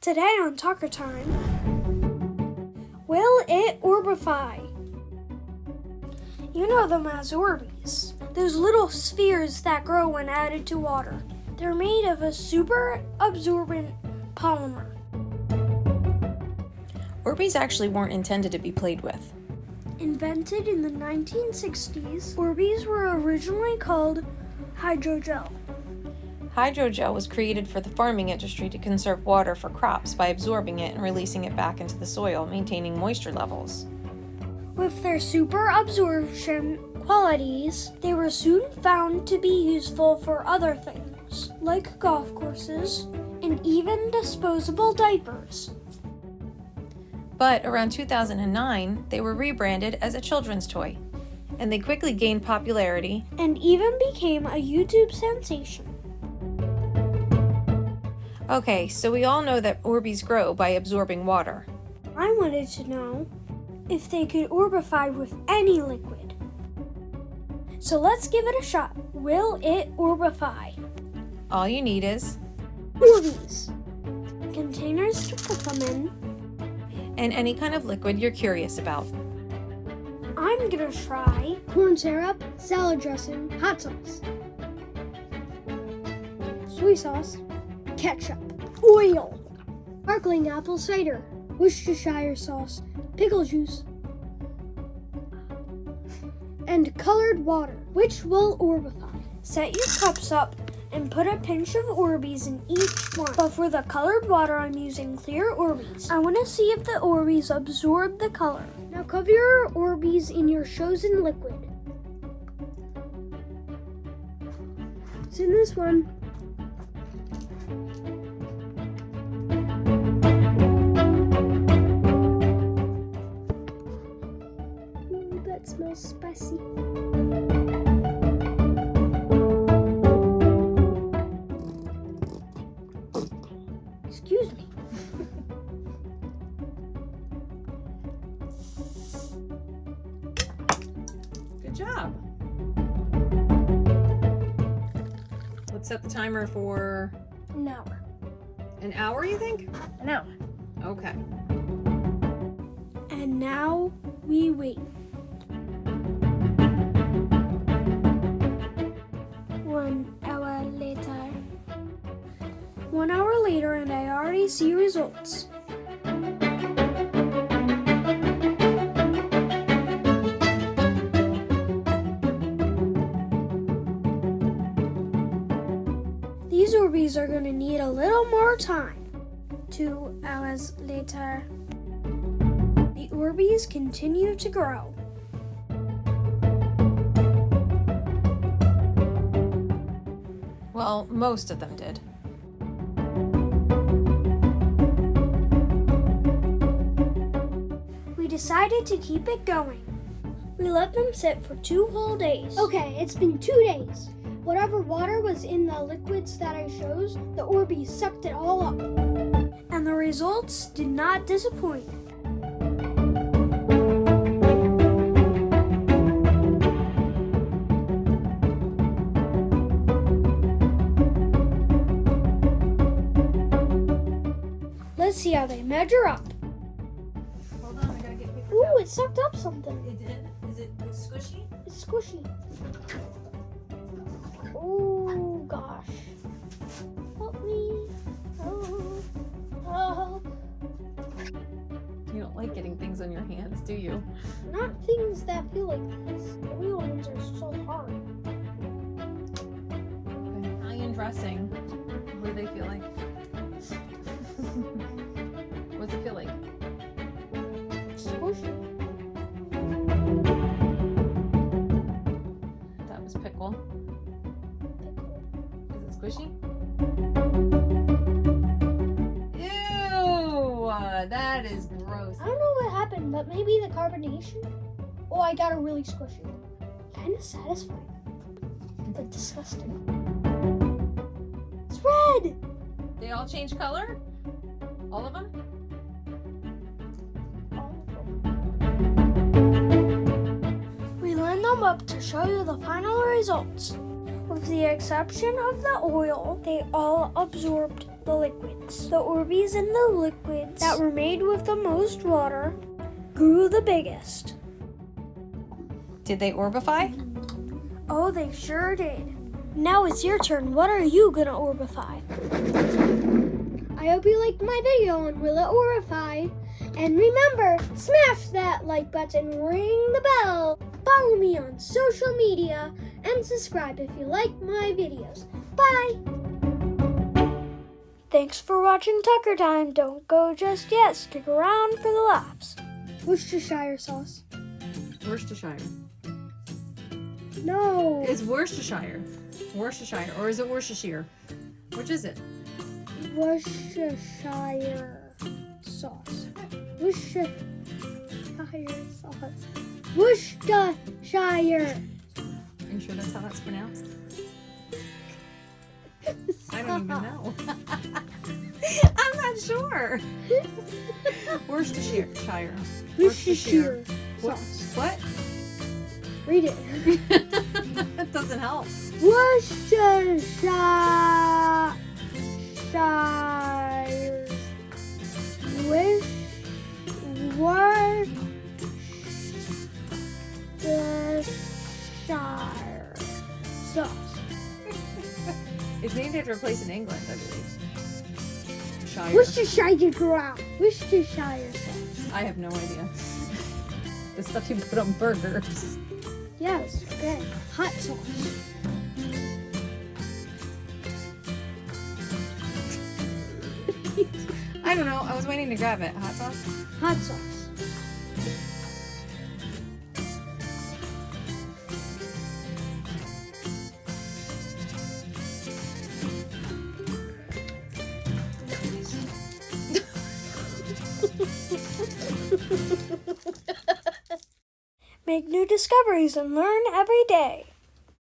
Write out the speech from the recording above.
Today on Talker Time, will it orbify? You know them as Orbeez, those little spheres that grow when added to water. They're made of a super absorbent polymer. Orbeez actually weren't intended to be played with. Invented in the 1960s, Orbeez were originally called hydrogel. Hydrogel was created for the farming industry to conserve water for crops by absorbing it and releasing it back into the soil, maintaining moisture levels. With their super absorption qualities, they were soon found to be useful for other things, like golf courses and even disposable diapers. But around 2009, they were rebranded as a children's toy, and they quickly gained popularity And even became a YouTube sensation. Okay, so we all know that Orbeez grow by absorbing water. I wanted to know if they could orbify with any liquid. So let's give it a shot. Will it orbify? All you need is, Orbeez. Containers to put them in. and any kind of liquid you're curious about. I'm gonna try corn syrup, salad dressing, hot sauce, soy sauce, ketchup, oil, sparkling apple cider, Worcestershire sauce, pickle juice, and colored water, which will orbify. Set your cups up and put a pinch of Orbeez in each one. But for the colored water, I'm using clear Orbeez. I want to see if the Orbeez absorb the color. Now cover your Orbeez in your chosen liquid. It's in this one. Ooh, that smells spicy. Excuse me. Good job. Let's set the timer for An hour. an hour, you think? An hour. Okay. And now we wait. 1 hour later. 1 hour later, and I already see results. These Orbeez are going to need a little more time. 2 hours later. The Orbeez continue to grow. Well, most of them did. We decided to keep it going. We let them sit for 2 whole days. Okay, it's been 2 days. Whatever water was in the liquids that I chose, the Orbeez sucked it all up. And the results did not disappoint. Let's see how they measure up. Hold on, I gotta get paper Ooh, it sucked up something. It did? Is it squishy? It's squishy. Oh gosh. Help me. Help. You don't like getting things on your hands, do you? Not things that feel like this. The real ones are so hard. Okay. Italian dressing. What do they feel like? What's it feel like? Squishy. That was pickle. Is it squishy? Ew! That is gross. I don't know what happened, but maybe the carbonation. Oh, I got a really squishy one. Kind of satisfying, but disgusting. It's red. They all change color? All of them? We line them up to show you the final results. With the exception of the oil, they all absorbed the liquids. The Orbeez in the liquids that were made with the most water grew the biggest. Did they orbify? Oh, they sure did. Now it's your turn. What are you gonna orbify? I hope you liked my video on Will It Orify. And remember, smash that like button, ring the bell, follow me on social media, and subscribe if you like my videos. Bye! Thanks for watching Tucker Time. Don't go just yet. Stick around for the laughs. Worcestershire sauce. Worcestershire. No. It's Worcestershire. Worcestershire. Or is it Worcestershire? Which is it? Worcestershire sauce. Worcestershire sauce. Worcestershire. Are you sure that's how that's pronounced? I don't even know. I'm not sure. Worcestershire. Worcestershire What? sauce. What? Read it. That doesn't help. Worcestershire. Worcestershire sauce. It's named after a place in England, I believe. Shire. Worcestershire ground. Worcestershire sauce. I have no idea. The stuff you put on burgers. Yes, okay. Hot sauce. I don't know. I was waiting to grab it. Hot sauce? Hot sauce. Make new discoveries and learn every day.